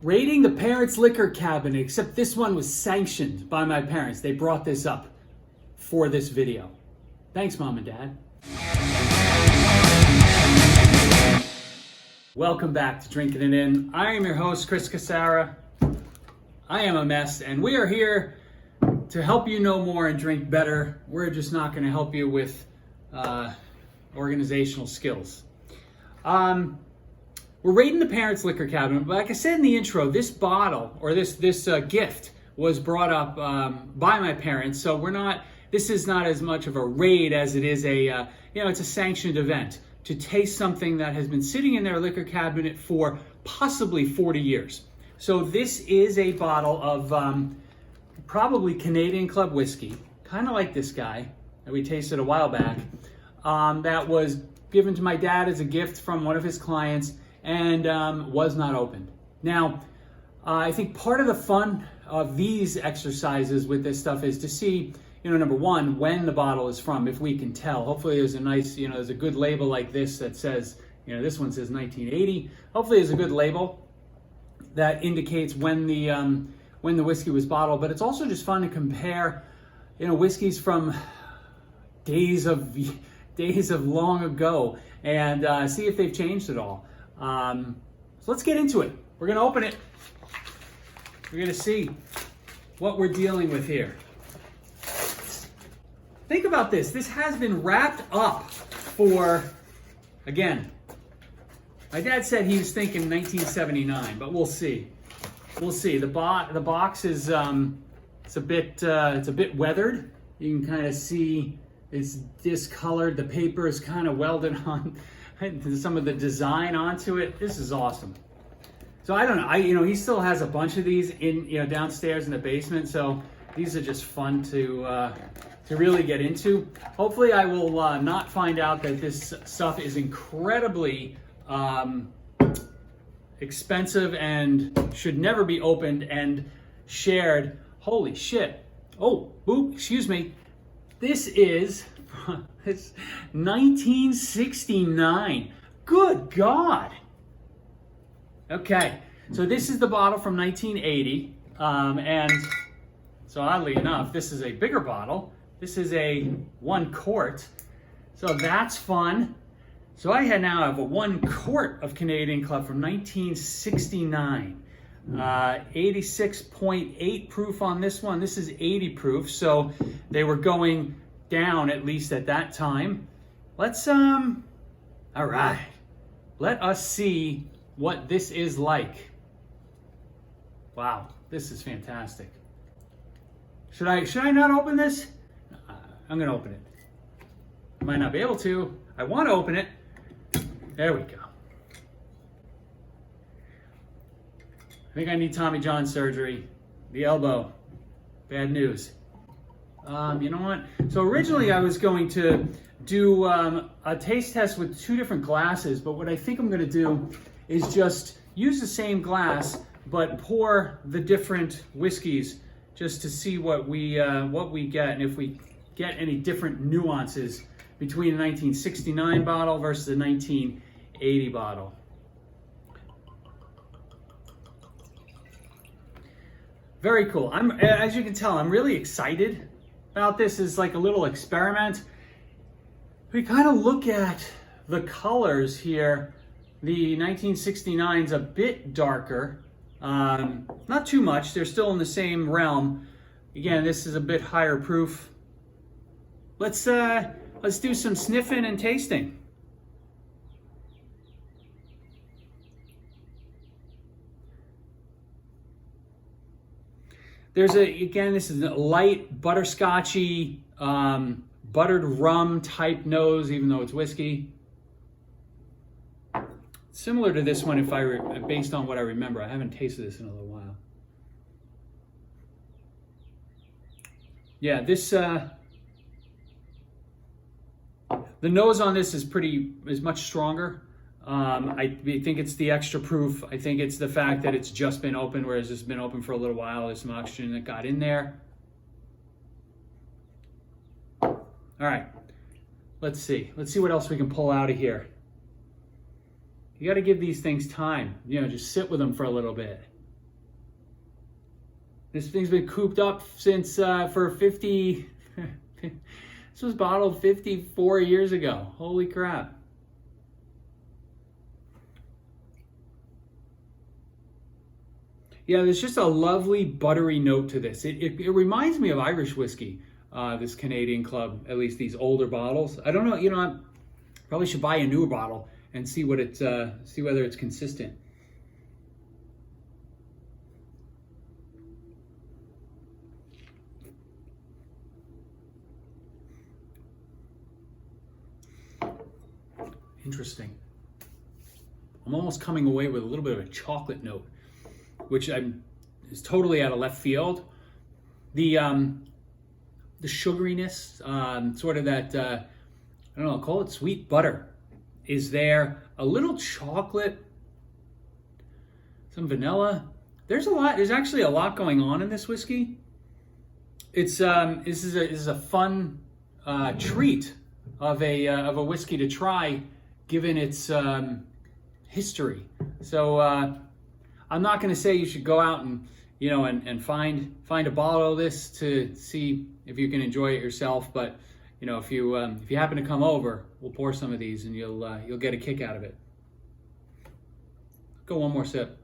Raiding the parents' liquor cabinet, except this one was sanctioned by my parents. They brought this up for this video. Thanks, Mom and Dad. Welcome back to Drinking It In. I am your host, Chris Casara. I am a mess, and we are here to help you know more and drink better. We're just not going to help you with organizational skills. We're raiding the parents' liquor cabinet, but like I said in the intro, this bottle or this gift was brought up by my parents. So this is not as much of a raid as it is it's a sanctioned event to taste something that has been sitting in their liquor cabinet for possibly 40 years. So this is a bottle of probably Canadian Club whiskey, kind of like this guy that we tasted a while back, that was given to my dad as a gift from one of his clients and was not opened. Now, I think part of the fun of these exercises with this stuff is to see, number one, when the bottle is from, if we can tell. Hopefully there's a nice, there's a good label like this that says, this one says 1980. Hopefully there's a good label that indicates when the whiskey was bottled. But it's also just fun to compare, whiskeys from days of long ago and see if they've changed at all. So let's get into it. We're going to open it. We're going to see what we're dealing with here. Think about this. This has been wrapped up for, again, my dad said he was thinking 1979, but we'll see. We'll see. The box is it's a bit weathered. You can kind of see it's discolored. The paper is kind of welded on some of the design onto it. This is awesome. So I don't know. He still has a bunch of these in downstairs in the basement. So these are just fun to really get into. Hopefully, I will not find out that this stuff is incredibly expensive and should never be opened and shared. Holy shit! Oh, boop. Excuse me. This is it's 1969. Good God. Okay, so this is the bottle from 1980. And so oddly enough, this is a bigger bottle. This is a 1 quart. So that's fun. So I now have a 1 quart of Canadian Club from 1969. 86.8 proof on this one. This is 80 proof. So they were going down, at least at that time. Let's all right, let us see what this is like. Wow, this is fantastic. Should I not open this? I'm gonna open it. I might not be able to. I want to open it. There we go. I think I need Tommy John surgery. The elbow. Bad news. You know what? So originally I was going to do a taste test with 2 different glasses, but what I think I'm going to do is just use the same glass, but pour the different whiskeys just to see what we get and if we get any different nuances between the 1969 bottle versus the 1980 bottle. Very cool. As you can tell, I'm really excited about this. Is like a little experiment. We kind of look at the colors here. The 1969 is a bit darker, not too much. They're still in the same realm. Again, this is a bit higher proof. Let's do some sniffing and tasting. This is a light butterscotchy, buttered rum type nose, even though it's whiskey. Similar to this one, based on what I remember. I haven't tasted this in a little while. Yeah, the nose on this is much stronger. I think it's the extra proof. I think it's the fact that it's just been opened, whereas it's been open for a little while. There's some oxygen that got in there. All right, let's see. Let's see what else we can pull out of here. You got to give these things time. Just sit with them for a little bit. This thing's been cooped up since for 50. This was bottled 54 years ago. Holy crap. Yeah, there's just a lovely buttery note to this. It reminds me of Irish whiskey, this Canadian Club, at least these older bottles. I don't know, you know, I probably should buy a newer bottle and see what it's, see whether it's consistent. Interesting. I'm almost coming away with a little bit of a chocolate note, which is totally out of left field. The sugariness, sort of that, I don't know, call it sweet butter, is there. A little chocolate, some vanilla. There's actually a lot going on in this whiskey. It's this is a fun treat of a whiskey to try, given its history. So I'm not going to say you should go out and, you know, and find a bottle of this to see if you can enjoy it yourself. But, you know, if you happen to come over, we'll pour some of these and you'll get a kick out of it. Go one more sip.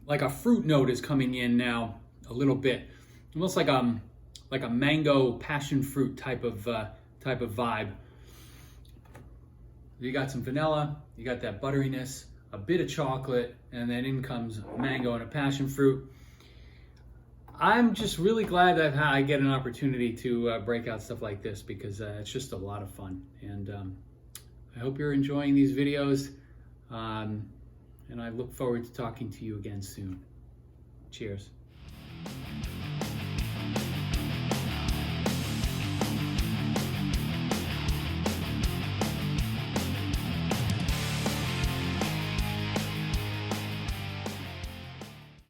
Like a fruit note is coming in now a little bit, almost like a mango passion fruit type of vibe. You got some vanilla, you got that butteriness, a bit of chocolate, and then in comes mango and a passion fruit. I'm just really glad that I get an opportunity to break out stuff like this, because it's just a lot of fun. And I hope you're enjoying these videos. And I look forward to talking to you again soon. Cheers.